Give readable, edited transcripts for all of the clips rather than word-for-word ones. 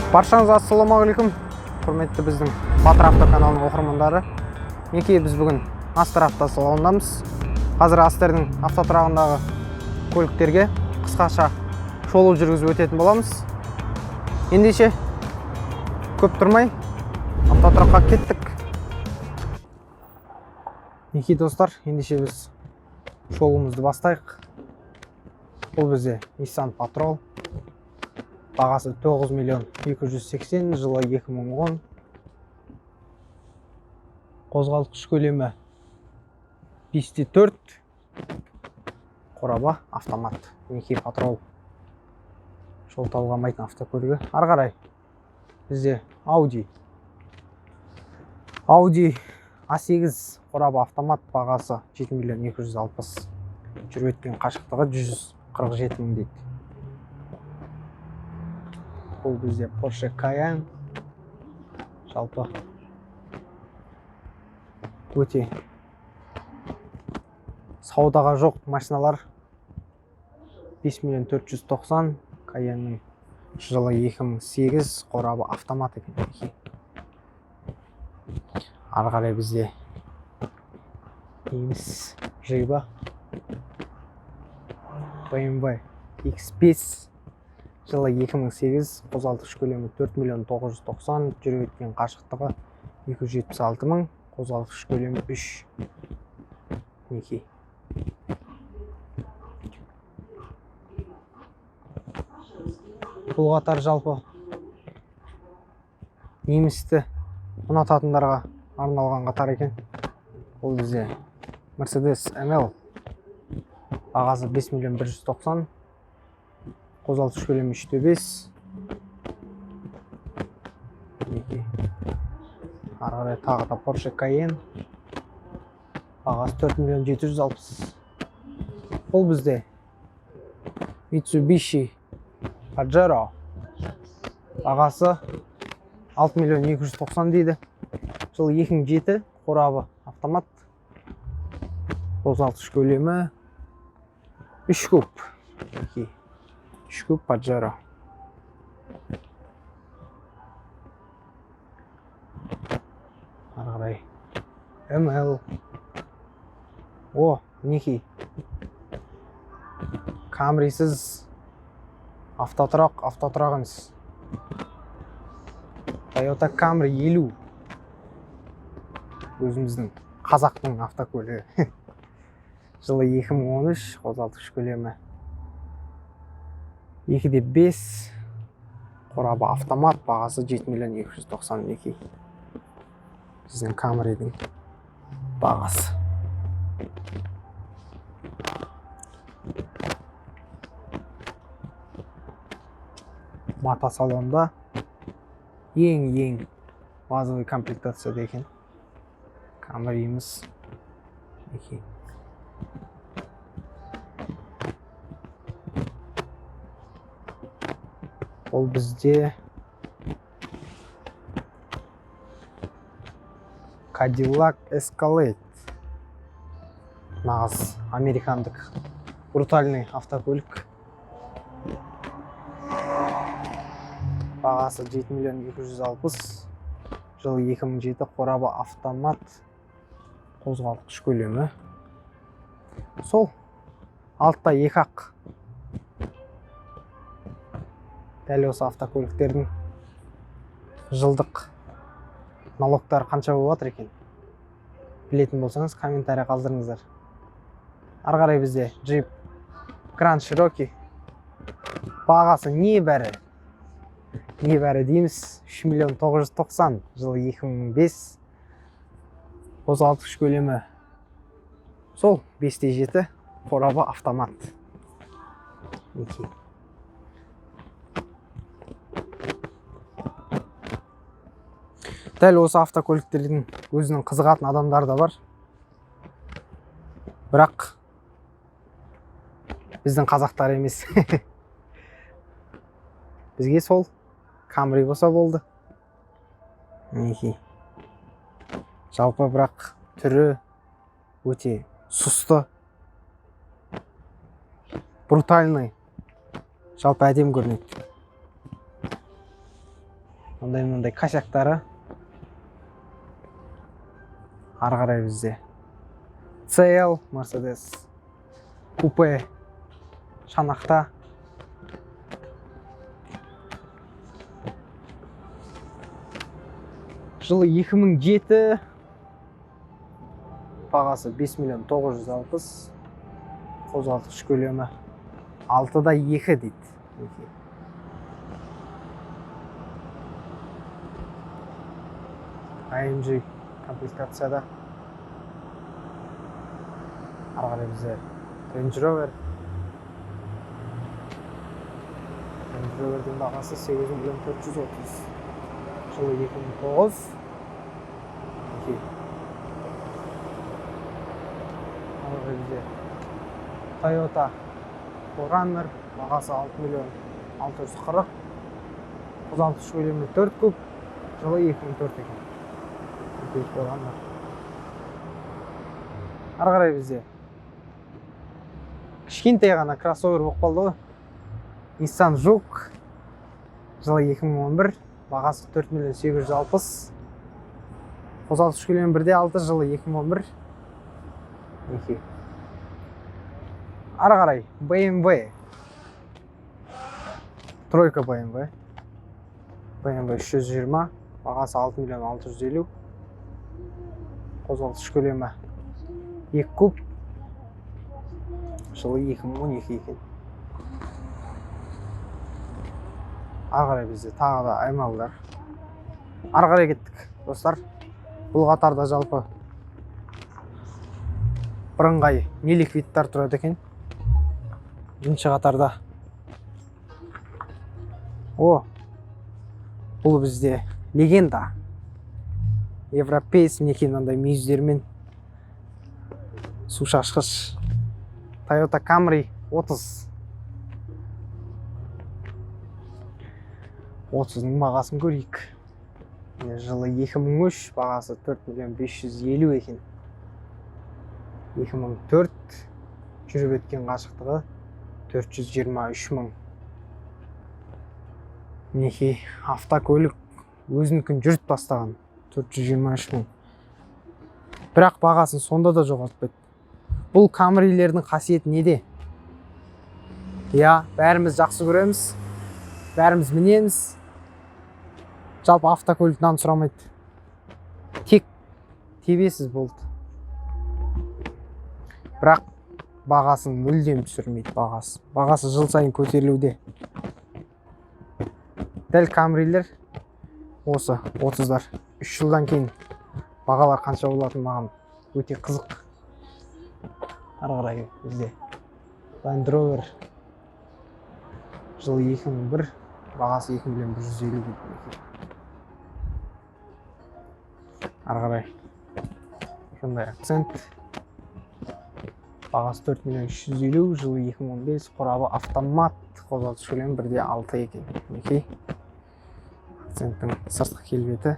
Баршаңызға ассалаумағалейкум, құрметті біздің Батыр авто каналының оқырмандары. Мінекей біз бүгін Астер автосалонындамыз. Қазір Астердің автотұрағындағы көліктерге қысқаша шолу жүргізіп өтетін боламыз. Ендеше көп тұрмай автотұраққа кеттік. Мінекей достар, ендеше біз шолуымызды бастайық. Бұл бізде Nissan Patrol. Бағасы 9 миллион 280, жылы 2010. Қозғалтқыш көлемі 5.4. Қораба автомат. Мінекей Patrol. Жол талғамайтын автокөлігі. Ары қарай бізде Audi A8 қораба автомат, бағасы 7 миллион 260. Жүріп өткен қашықтығы 147 мың дейді. Бұл бізде Porsche Cayenne. Жалпы өте саудаға жоқ машиналар. 5 миллион 490. Cayenne'нің жылы 2008, қорабы автомат екен. Ары қарай бізде неміс Жиба BMW X5, жылы 2008, қозғалтқыш көлемі 4 миллион 990, жүріп өткен қашықтығы 276 мың, қозғалтқыш көлемі 3. Мінекей. Бұл қатар жалпы немісті ұнататындарға арналған қатар екен. Бұл бізде Mercedes ML. Бағасы 5 миллион 190. Қозғалтқыш көлемі 3.5. Ары қарай тағы да Porsche Cayenne. Бағасы 4 миллион 760. Бұл бізде Mitsubishi Pajero. Бағасы 6 миллион 290 дейді. Жылы 2007, қорабы автомат. Қозғалтқыш көлемі 3 куб. 3 куб Pajero. Ары қарай ML. Мінекей. Камрисіз автотұрақ емес. Toyota Camry 50. Өзіміздің қазақтың автокөлігі. Жылы 2013, қозғалтқыш көлемі 2.5, қорабы автомат, бағасы 7 миллион 290 мінекей. Біздің Camry'дің бағасы. Мата салонда ең базовый комплектацияда екен. Camry'іміз мінекей. Ол бізде Cadillac Escalade. Нағыз американдық брутальный автокөлік. Бағасы 7 миллион 260. Жылы 2007, қорабы автомат, қозғалтқыш көлемі. Сол алтта екі ақ. Дәл осы автокөліктердің жылдық налогтары қанша болып жатыр екен? Білетін болсаңыз, комментария қалдырыңыздар. Ары қарай бізде Jeep Grand Cherokee. Бағасы небәрі дейміз 3 миллион 990, жылы 2005. Қозғалтқыш көлемі сол 5.7, қорабы автомат. Дәл осы автокөліктердің өзінің қызығатын адамдар да бар. Бірақ біздің қазақтар емес. Бізге сол Camry болса болды. Жалпы бірақ түрі өте сұсты, брутальный, жалпы әдем көрінеді. мындай косяктары. Ары қарай бізде CL Mercedes купе шанақта. Жылы 2007, бағасы 5.960.000, қозғалтқыш көлемі 6-да 2 дейді. AMG комплектацияда. Ары қарай бізде Range Rover. Range Rover'дің бағасы 8.430.000. Жылы 2009. Ары қарай бізде Toyota 4Runner, бағасы 6.640.000. Қозғалтқыш көлемі 4 куб. Жылы 2004 екен. Ары қарай бізде кішкентай ғана кроссовер болып қалды ғой. Nissan Juke, жылы 2011, бағасы 4.860.000. Қозғалтқыш көлемі 1.6, жылы 2011. Ары қарай BMW. Тройка BMW. BMW 320, бағасы 6.650.000. Қозғалтқыш көлемі 2 куб. Жылы 2012 екен. Ары қарай бізде тағы да аймалдар. Ары қарай кеттік, достар. Бұл қатарда жалпы бірыңғай неликвидтар тұрады екен. Бірінші қатарда. Бұл бізде легенда. Европейс мінекей мынандай мүйіздермен. Су шашқыш Toyota Camry 30. 30-ның бағасын көрейік. Жылы 2003, бағасы 4.550.000 екен. 2004 жүріп өткен қашықтығы 423.000. Мінекей автокөлік өзінікін жүріп тастаған 423.000. Бірақ бағасын сонда да жоғалтпайды. Бұл Camry'лердің қасиеті неде? Бәріміз жақсы көреміз, бәріміз мінеміз. Жалпы автокөліктен сұрамайды. Тек тебесіз болды. Бірақ бағасын мүлдем түсірмейді бағасы. Бағасы жыл сайын көтерілуде. Дәл Camry'лер осы 30-дар. 3 жылдан кейін бағалар қанша болатын маған өте қызық. Ары қарай бізде Land Rover жылы 2001, бағасы 2.150.000 дейді. Ары қарай сондай акцент, бағасы 4.350.000, жылы 2015, қорабы автомат, қозғалтқыш көлемі 1.6 екен. Акценттің сыртқы келбеті.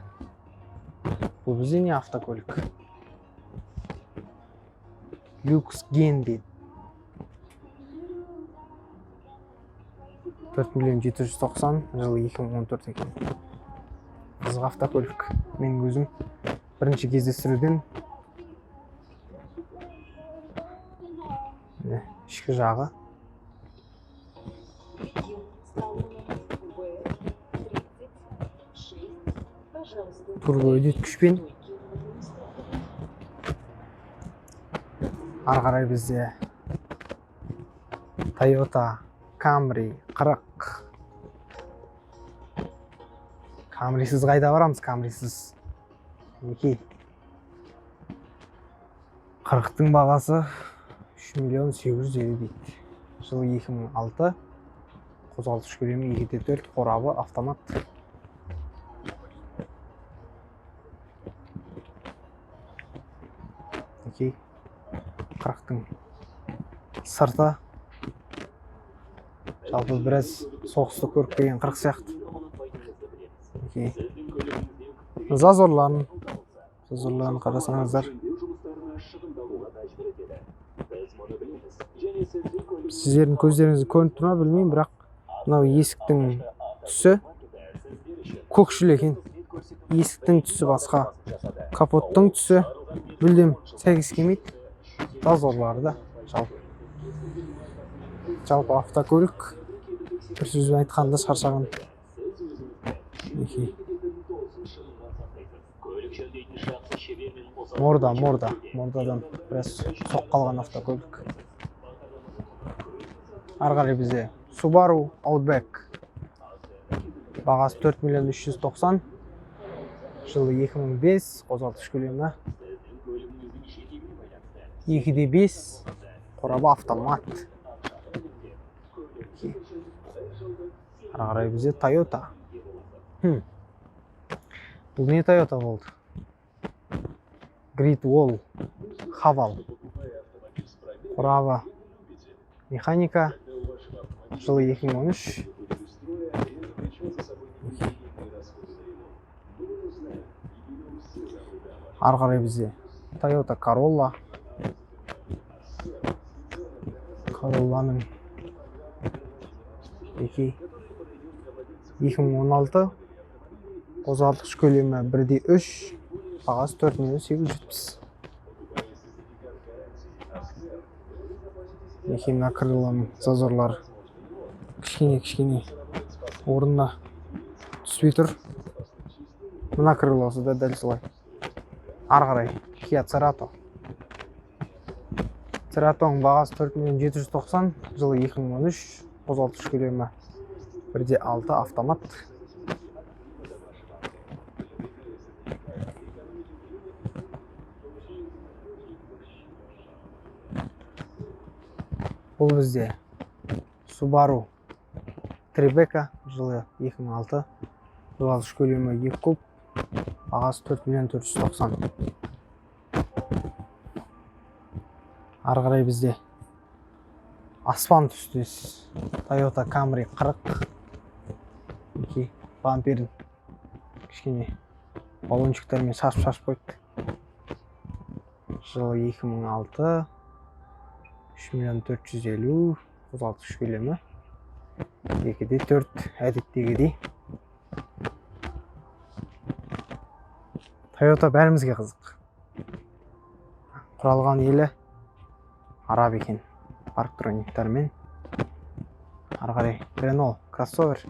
Бұл бізде не автокөлік? Люкс Ген дейді. 4.790.000, жылы 2014 екен. Қызық автокөлік. Мен өзім бірінші кездестіруден ішкі жағы. Турбо үдеткішпен. Ары қарай бізде Toyota Camry 40. Camry'сіз қайда барамыз? Camry'сіз. 40-тың бағасы 3.850.000 дейді. Жылы 2006. Қозғалтқыш көлемі 2.4, қорабы автомат. Окей. 40-тың сырты. Жалпы біраз соғысты көріп келген 40 сияқты. Окей. Зазорларын қарасаңыздар. Сіздердің көздеріңізді көрініп тұр ма білмеймін, бірақ мынау есіктің түсі көкшіл екен. Есіктің түсі басқа, капоттың түсі мүлдем сәйкес келмейді. Зазорлары да жалпы автокөлік бір сөзбен айтқанда шаршаған. Мордадан біраз соқ қалған автокөлік. Ары қарай бізде Subaru Outback. Бағасы 4 миллион 390. Жылы 2005, қозғалтқыш көлемі 2.5, қорабы автомат. Ары қарай бізде Toyota. Бұл не Toyota болды? Great Wall Haval. Қорабы механика. Жылы 2013. Ары қарай бізде Toyota Corolla. Corolla'ның 2016, қозғалтқыш көлемі 1.3, бағасы 4 миллион 870. Мына крыланың зазорлары кішкене орнына түспей тұр. Мына крылосы да дәл солай. Ары қарай Kia Cerato. Ceratоның бағасы 4 миллион 790, жылы 2013, қозғалтқыш көлемі 1.6 автомат. Бұл бізде Subaru Tribeca, жылы 2006, қозғалтқыш көлемі 2 куб, бағасы 4 миллион 490. Ары қарай бізде аспан түсті Toyota Camry 40. Бамперін кішкене баллончиктармен шашып қойды. Жылы 2006, 3 миллион 450, қозғалтқыш көлемі 2.4, әдеттегідей. Toyota бәрімізге қызық. Құралған елі араб екен, парктрониктармен. Ары қарай Renault Crossover,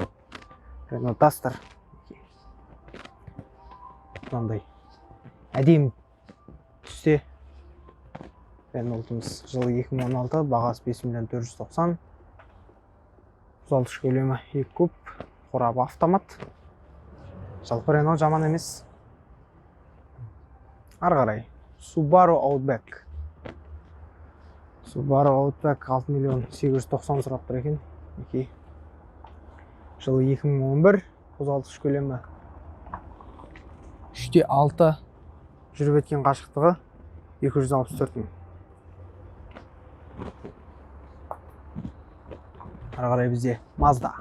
Renault Duster. Мынандай әдемі түсте Renault'ымыз, жылы 2016, бағасы 5 миллион 490. Қозғалтқыш көлемі 2 куб, қорабы автомат. Жалпы Renault жаман емес. Ары қарай Subaru Outback. Subaru Outback 6 миллион 890 сұрап тұр екен. Жылы 2011, қозғалтқыш көлемі 3.6, жүріп өткен қашықтығы 264 мың. Ары қарай бізде Mazda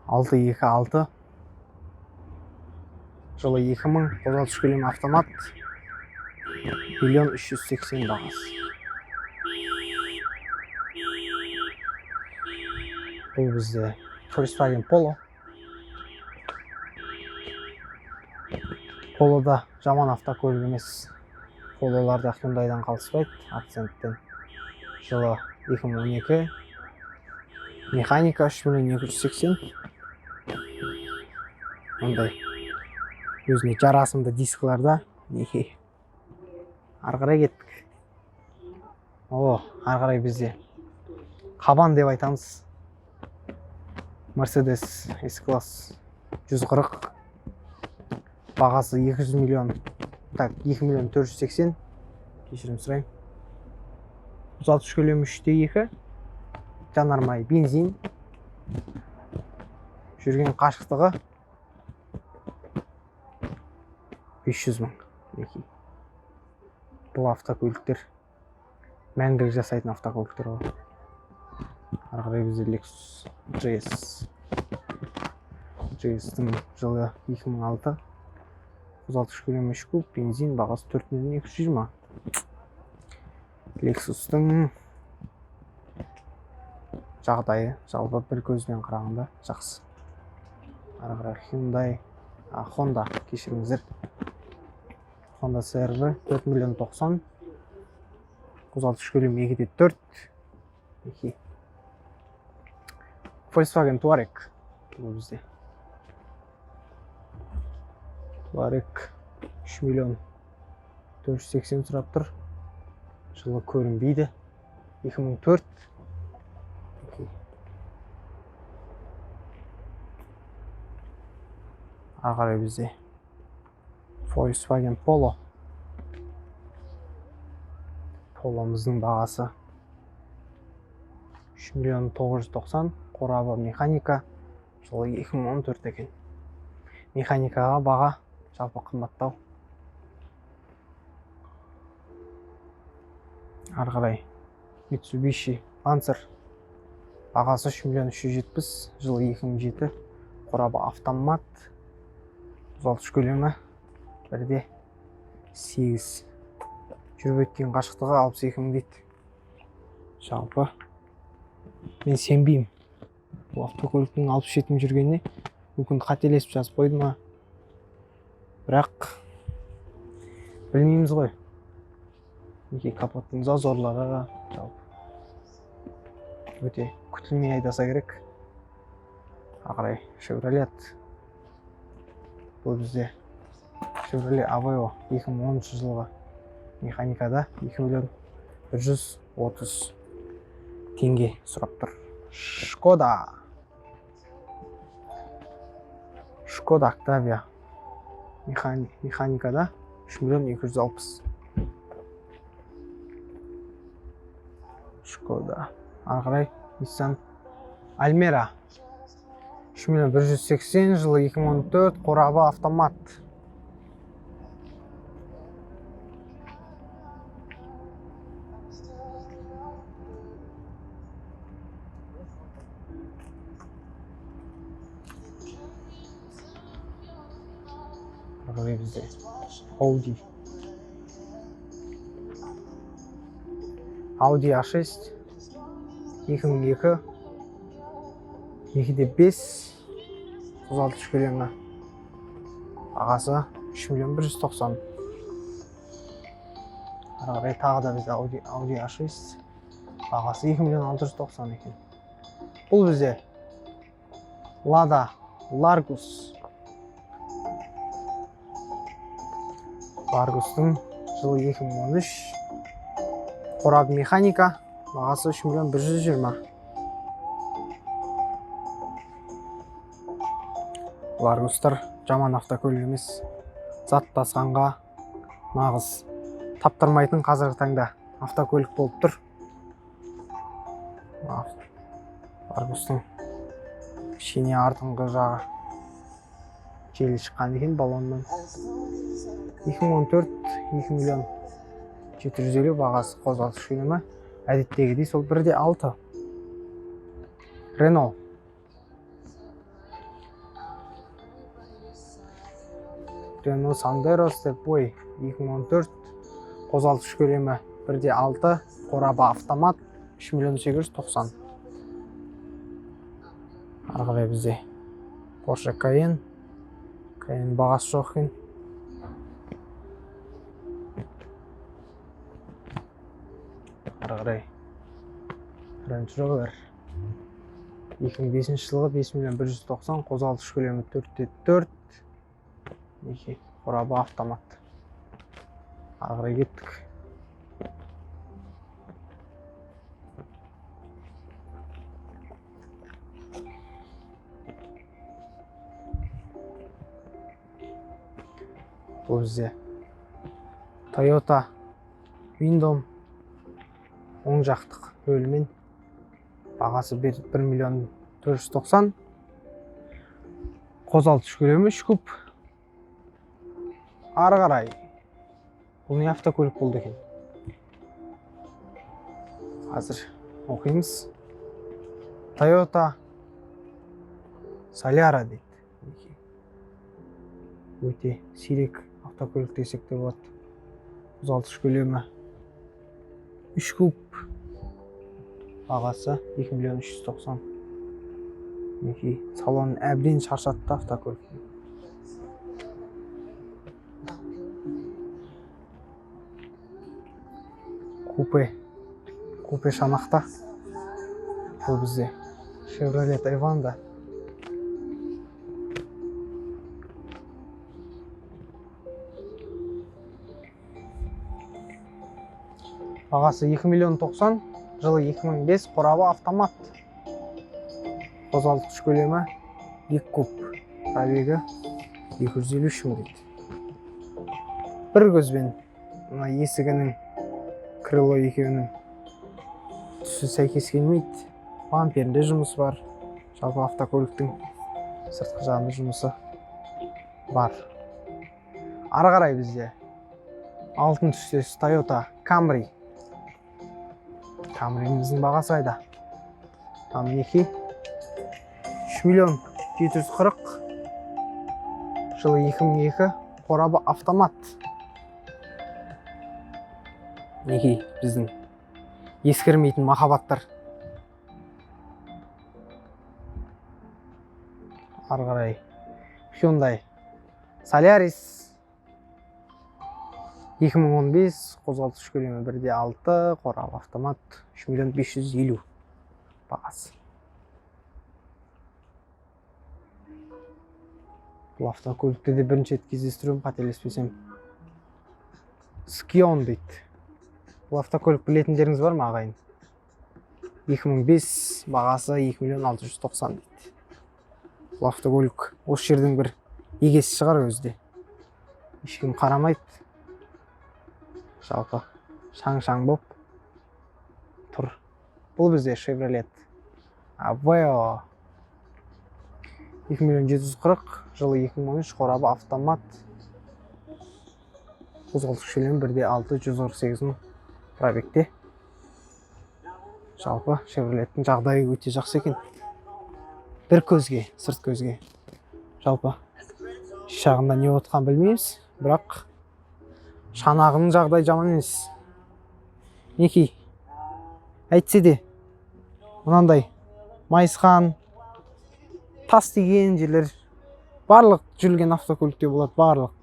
626, жылы 2000, қозғалтқыш көлемі автомат, 1 миллион 380 бағасы. Бұл бізде Volkswagen Polo. Polo'да жаман автокөлік емес. Polo'ларда Hyundai'дан қалыспайды, акценттен. Жылы 2012, механика 3 миллион 280. Ондай өзіне жарасымды дискларда. Ары қарай кеттік. Ары қарай бізде қабан деп айтамыз. Mercedes S-класс 140, бағасы 200 миллион, 2 миллион 480, кешірім сұрайым. Қозғалтқыш көлемі 3.2, жанармай бензин, жүрген қашықтығы 500 мың. Бұл автокөліктер мәңгілік жасайтын автокөліктер ғой. Ары қарай бізде Lexus GS. GS-тің жылы 2006, қозғалтқыш көлемі 3 куб, бензин, бағасы 4 миллион 220. Lexus-тың жағдайы жалпы бір көзбен қарағанда жақсы. Ары қарай Hyundai, Honda, кешіріңіздер. Honda CR-V 4 миллион 90. Қозғалтқыш көлемі 2-де 4. Volkswagen Touareg бұл бізде. Touareg 3 миллион 480 сұрап тұр. Жылы көрінбейді. 2004. Ары қарай бізде Volkswagen Polo. Polo'мыздың бағасы 3 миллион 990. Қорабы механика. Жылы 2014 екен. Механикаға баға жалпы қымбаттау. Ары қарай Mitsubishi Lancer. Бағасы 3 миллион 370. Жылы 2007. Қорабы автомат. Қозғалтқыш көлемі 1-де 8. Жүріп өткен қашықтығы 62 мың дейді. Жалпы мен сенбеймін. Бұл автокөліктің 67 мың жүргеніне мүмкін қателесіп жазып қойды ма? Бірақ білмейміз ғой. Неге капоттың зазорлары жалпы өте күтілмей айдаса керек. Ары қарай Chevrolet. Бұл бізде Chevrolet Aveo 2010 жылғы механикада 2 миллион 130 теңге сұрап тұр. Шкода Octavia механикада 3 миллион 260. Шкода. Ары қарай Nissan Almera 3 миллион 180, жылы 2014, қорабы автомат. Бізде Audi A6 2002 2-де 5 қозғалтқыш көлемі бағасы 3 миллион 190. Ары қарай тағы да бізде Audi A6 бағасы 2 миллион 690 екен. Бұл бізде Lada Largus. Largus'тың жылы 2013. Қорабы механика. Бағасы 3 миллион 120. Largus'тар жаман автокөлік емес. Заттасқанға нағыз таптырмайтын қазіргі таңда автокөлік болып тұр. Largus'тың кішкене артыңғы жағы желі шыққан екен балоннан. 2014 2 миллион 750 бағасы. Қозғалтқыш көлемі әдеттегідей сол 1-де 6. Renault Sandero Stepway 2014. Қозғалтқыш көлемі 1-де 6. Қорабы автомат 3 миллион 890. Ары қарай бізде Porsche Cayenne бағасы жоқ екен. Ары қарай Range Rover 2005 жылғы 5 миллион 190. Қозғалтқыш көлемі 4-де 4. Қорабы автомат. Ары қарай кеттік. Бұл бізде Toyota Windom оң жақтық бөлімен бағасы 1 миллион 490. Қозғалтқыш көлемі 3 куб. Ары қарай бұл не автокөлік болды екен? Қазір оқимыз. Toyota Solara дейді. Өте сирек автокөлік десек те болады. Қозғалтқыш көлемі 3 куб. Бағасы 2 миллион 390. Мінекей салон әбден шаршатты автокөліктің. Купе шанақта. Бұл бізде Chevrolet Avanda. Бағасы 2 миллион 90, жылы 2005, қорабы автомат. Қозғалтқыш көлемі 2 куб, пробегі 253 мың дейді. Бір көзбен мына есігінің крыло екеуінің түсі сәйкес келмейді. Бамперінде жұмысы бар. Жалпы автокөліктің сыртқы жағында жұмысы бар. Ары қарай бізде алтын түстес Toyota Camry. Camry'міздің бағасы қайда? Мінекей 3 миллион 740, жылы 2002, қорабы автомат. Мінекей біздің ескірмейтін махаббаттар. Ары қарай Hyundai Solaris 2015, қозғалтқыш көлемі 1.6, қорабы автомат, 3 миллион 550 бағасы. Бұл автокөлікті де бірінші рет кездестіруім, қателеспесем. Scion дейді. Бұл автокөлік білетіндеріңіз бар ма, ағайын? 2005, бағасы 2 миллион 690 дейді. Бұл автокөлік осы жердің бір егесі шығар өзде. Ешкім қарамайды. Жалпы шаң-шаң боп тұр. Бұл бізде Chevrolet Aveo 2 миллион 740, жылы 2013, қорабы автомат. Қозғалтқыш көлемі 1.6, 148 мың пробегте. Жалпы Chevrolet'тің жағдайы өте жақсы екен. Бір көзге, сырт көзге. Жалпы жағында не отқан білмейміз, бірақ шанағының жағдай жаман емес. Мінекей, әйтсе де мынандай майысқан, тас тиген жерлер барлық жүрген автокөлікте болады, барлық.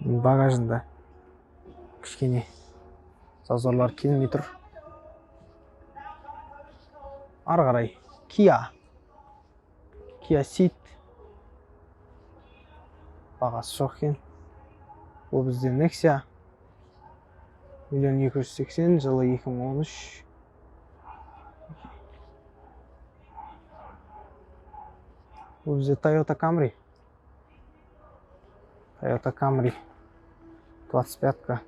Багажында кішкене зазорлар келмей тұр. Ары қарай Kia Ceed. Бағасы жоқ екен. Бұл бізде Nexia 1 миллион 280, жылы 2013. Бұл бізде Toyota Camry. Toyota Camry 25-ка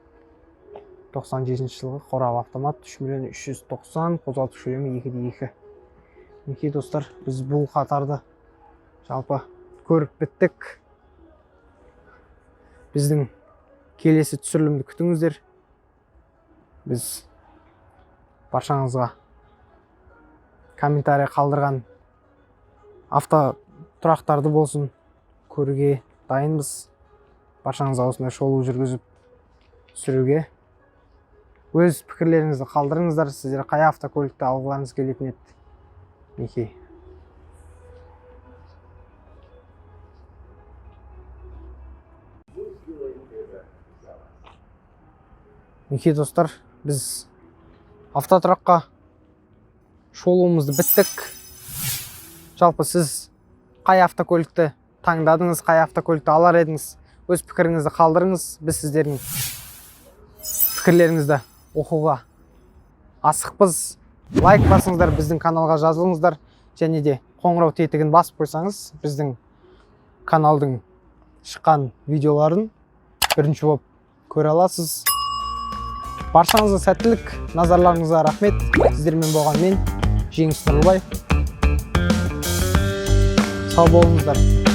97 жылғы, қорабы автомат, 3 миллион 390, қозғалтқыш көлемі 2.2. Мінекей достар, біз бұл қатарды жалпы көріп біттік. Біздің келесі түсірілімді күтіңіздер. Біз баршаңызға комментарий қалдырған автотұрақтарды болсын көруге дайынбыз. Баршаңызға осындай шолу жүргізіп түсіруге. Өз пікірлеріңізді қалдырыңыздар. Сіздер қай автокөлікті алғыларыңыз келетін еді? Мінекей. Мінекей достар, біз автотұраққа шолуымызды біттік. Жалпы сіз қай автокөлікті таңдадыңыз, қай автокөлікті алар едіңіз? Өз пікіріңізді қалдырыңыз. Біз сіздердің пікірлеріңізді оқуға асықпыз. Лайк басыңыздар, біздің каналға жазылыңыздар, және де қоңырау тетігін басып қойсаңыз, біздің каналдың шыққан видеоларын бірінші болып көре аласыз. Баршаңызға сәттілік, назарларыңызға рахмет. Сіздермен болған мен, Жеңіс Нұрлыбай. Сау болыңыздар.